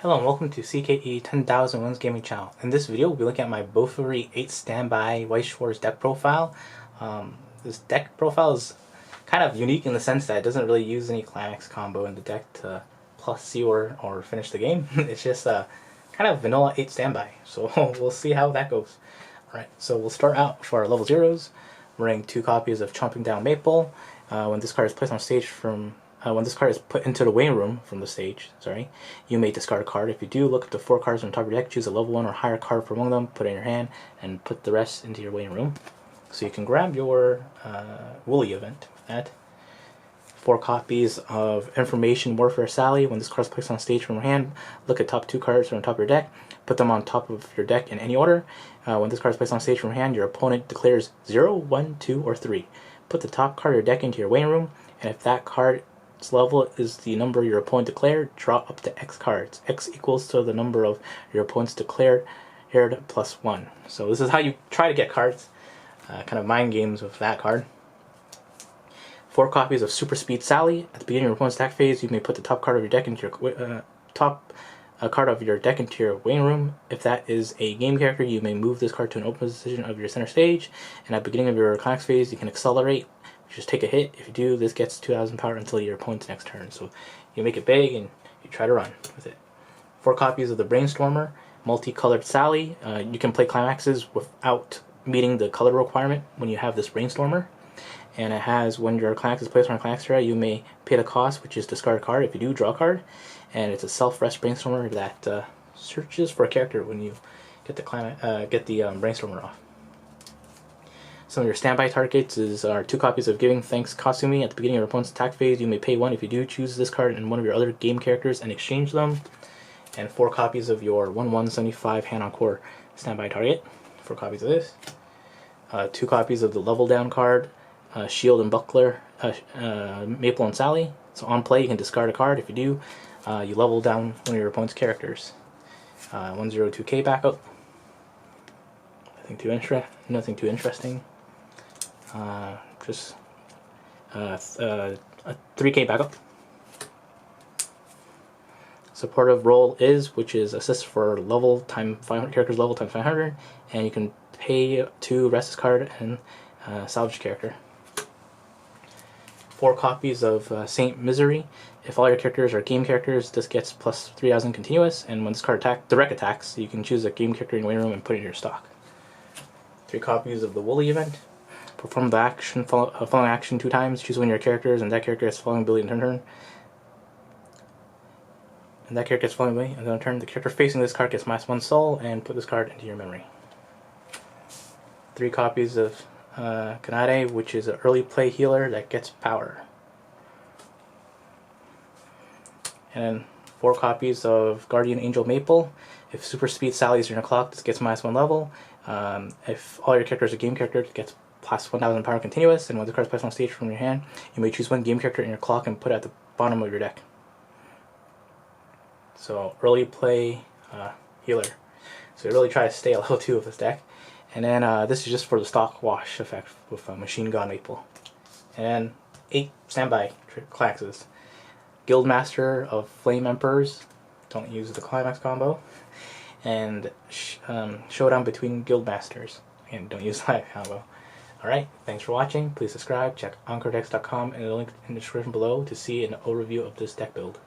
Hello and welcome to CKE 10,001's gaming channel. In this video, we'll be looking at my Bofuri 8 standby Weiss Schwarz deck profile. This deck profile is kind of unique in the sense that it doesn't really use any climax combo in the deck to plus C or finish the game. It's just kind of vanilla 8 standby. So we'll see how that goes. Alright, so we'll start out for our level 0s. We're running 2 copies of Chomping Down Maple. When this card is placed on stage when this card is put into the waiting room from the stage, you may discard a card. If you do, look at the 4 cards on top of your deck, choose a level 1 or higher card from among them, put it in your hand, and put the rest into your waiting room. So you can grab your Woolly event with that. 4 copies of Information Warfare Sally. When this card is placed on stage from your hand, look at top 2 cards on top of your deck, put them on top of your deck in any order. When this card is placed on stage from your hand, your opponent declares 0, 1, 2, or 3. Put the top card of your deck into your waiting room, and if that card level is the number your opponent declared, draw up to X cards. X equals to the number of your opponent's declared plus 1. So this is how you try to get cards. Kind of mind games with that card. 4 copies of Super Speed Sally. At the beginning of your opponent's attack phase, you may put the top card of your deck into your card of your deck into your waiting room. If that is a game character, you may move this card to an open position of your center stage. And at the beginning of your climax phase, you can accelerate. Just take a hit. If you do, this gets 2,000 power until your opponent's next turn. So you make it big and you try to run with it. 4 copies of the Brainstormer, Multicolored Sally. You can play climaxes without meeting the color requirement when you have this Brainstormer. And it has, when your climax is placed on a climax area, you may pay the cost, which is discard a card. If you do, draw a card. And it's a self-rest Brainstormer that searches for a character when you get the Brainstormer off. Some of your standby targets are 2 copies of Giving Thanks Kasumi. At the beginning of your opponent's attack phase, you may pay 1. If you do, choose this card and one of your other game characters and exchange them. And 4 copies of your 1/175 Hand on Core standby target. 4 copies of this. 2 copies of the Level Down card, Shield and Buckler, Maple and Sally. So on play, you can discard a card. If you do, you level down one of your opponent's characters. 102K backup. Nothing too interesting. Just a 3K backup. Supportive role is, which is assist for level time 500 characters, level time 500, and you can pay 2, rest this card, and salvage character. 4 copies of Saint Misery. If all your characters are game characters, this gets plus 3,000 continuous, and when this card direct attacks, you can choose a game character in your waiting room and put it in your stock. 3 copies of the Woolly event. Perform the action, following action 2 times. Choose one of your characters, and that character gets following ability in turn. And that character gets following ability in turn. The character facing this card gets -1 soul, and put this card into your memory. 3 copies of Kanade, which is an early play healer that gets power. And 4 copies of Guardian Angel Maple. If Super Speed Sally is in your clock, this gets -1 level. If all your characters are game characters, it gets plus 1,000 power continuous, and when the card is placed on stage from your hand, you may choose one game character in your clock and put it at the bottom of your deck. So early play healer. So you really try to stay a level 2 of this deck. And then this is just for the stock wash effect with Machine Gun Maple. And 8 standby climaxes. Guildmaster of Flame Emperors. Don't use the climax combo. And Showdown Between Guildmasters. Again, don't use that combo. Alright, thanks for watching. Please subscribe. Check EncoreDecks.com and the link in the description below to see an overview of this deck build.